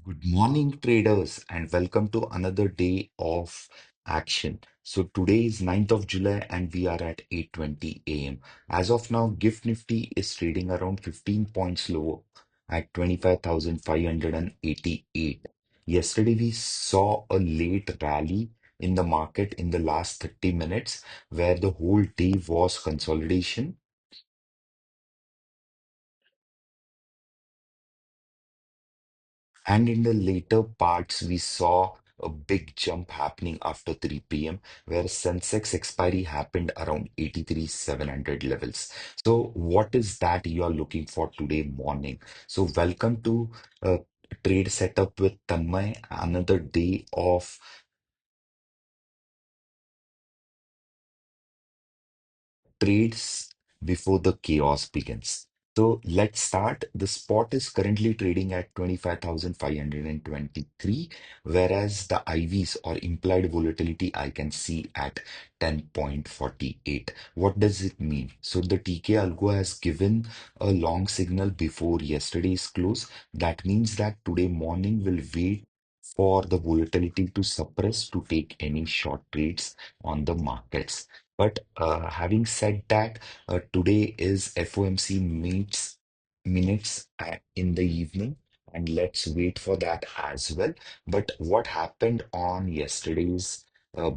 Good morning, traders, and welcome to another day of action. So today is 9th of July and we are at 8:20 a.m. As of now, Gift Nifty is trading around 15 points lower at 25,588. Yesterday, we saw a late rally in the market in the last 30 minutes where the whole day was consolidation. And in the later parts, we saw a big jump happening after 3 p.m., where Sensex expiry happened around 83,700 levels. So, what is that you are looking for today morning? So, welcome to Trade Setup with Tanmay, another day of trades before the chaos begins. So let's start. The spot is currently trading at 25,523, whereas the IVs or implied volatility I can see at 10.48. What does it mean? So the TK Algo has given a long signal before yesterday's close. That means that today morning will wait for the volatility to suppress to take any short trades on the markets. But having said that, today is FOMC meets minutes in the evening, and let's wait for that as well. But what happened on yesterday's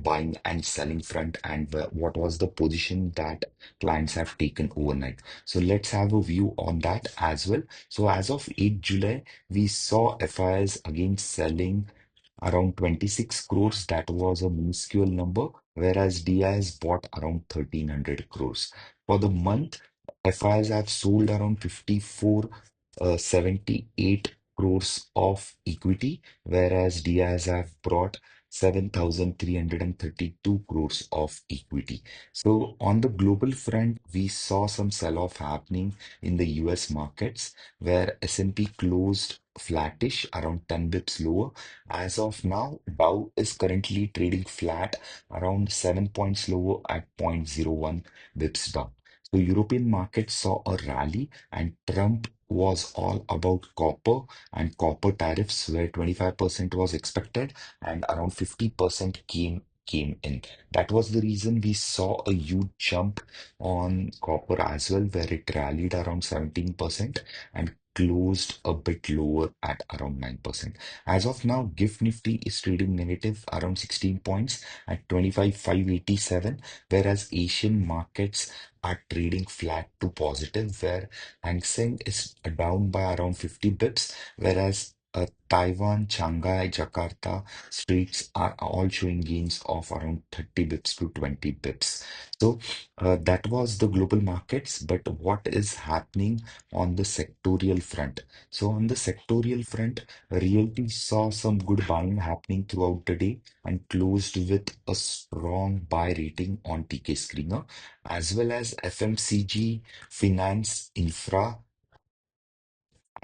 buying and selling front, and what was the position that clients have taken overnight? So let's have a view on that as well. So as of 8 July, we saw FIs again selling around 26 crores. That was a minuscule number, whereas DIs bought around 1,300 crores. For the month, FIs have sold around 78 crores of equity, whereas DIs have brought 7,332 crores of equity. So on the global front, we saw some sell-off happening in the US markets, where S&P closed flattish around 10 bips lower. As of now, Dow is currently trading flat around 7 points lower at zero point zero 0.01 bips down. So European markets saw a rally and Trump was all about copper and copper tariffs where 25% was expected and around 50% came in. That was the reason we saw a huge jump on copper as well, where it rallied around 17% and closed a bit lower at around 9%. As of now, Gift Nifty is trading negative around 16 points at 25,587, whereas Asian markets are trading flat to positive, where Hang Seng is down by around 50 bips, whereas Taiwan, Shanghai, Jakarta streets are all showing gains of around 30 bips to 20 bips. So that was the global markets, but what is happening on the sectorial front? So on the sectorial front, Realty saw some good buying happening throughout the day and closed with a strong buy rating on TK Screener, as well as FMCG, Finance, Infra,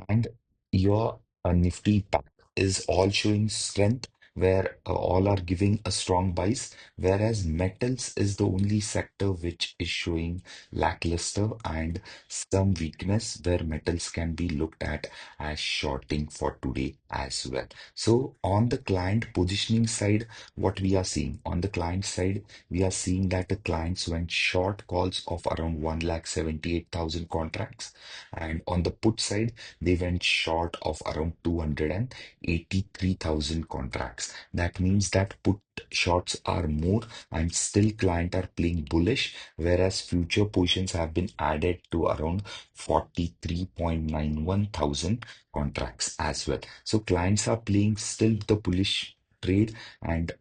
and your Nifty pack is all showing strength where all are giving a strong buys, whereas metals is the only sector which is showing lackluster and some weakness where metals can be looked at as shorting for today as well. So on the client positioning side, what we are seeing on the client side, we are seeing that the clients went short calls of around 1,78,000 contracts, and on the put side they went short of around 283,000 contracts. That means that put shorts are more and still client are playing bullish, whereas future positions have been added to around 43.91 thousand contracts as well. So clients are playing still the bullish trade, and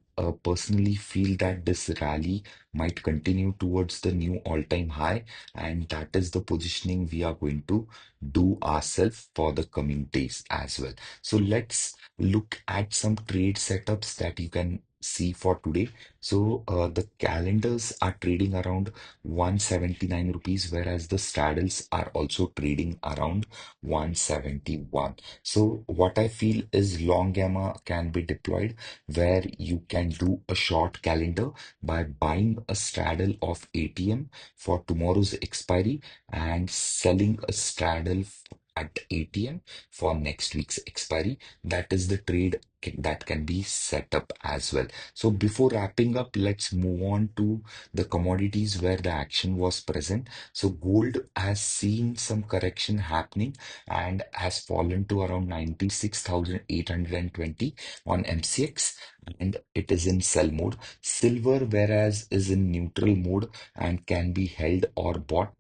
personally feel that this rally might continue towards the new all-time high, and that is the positioning we are going to do ourselves for the coming days as well. So let's look at some trade setups that you can see for today. So the calendars are trading around 179 rupees, whereas the straddles are also trading around 171. So what I feel is long gamma can be deployed where you can do a short calendar by buying a straddle of ATM for tomorrow's expiry and selling a straddle at ATM for next week's expiry. That is the trade that can be set up as well. So before wrapping up, let's move on to the commodities where the action was present. So gold has seen some correction happening and has fallen to around 96,820 on MCX, and it is in sell mode. Silver, whereas, is in neutral mode and can be held or bought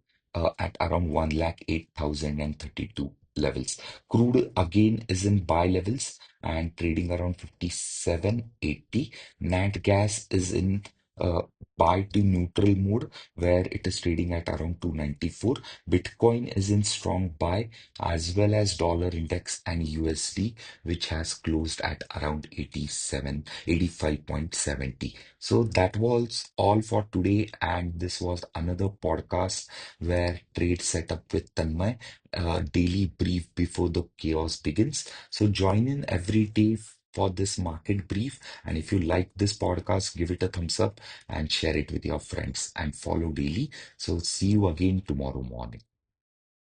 at around 108,032 levels. Crude again is in buy levels and trading around 57.80. Nat gas is in uh, buy to neutral mode where it is trading at around 294. Bitcoin is in strong buy, as well as dollar index and USD, which has closed at around 87, 85.70. So that was all for today, and this was another podcast where trade setup with Tanmay, daily brief before the chaos begins. So join in every day for this market brief. And if you like this podcast, give it a thumbs up and share it with your friends and follow daily. So see you again tomorrow morning.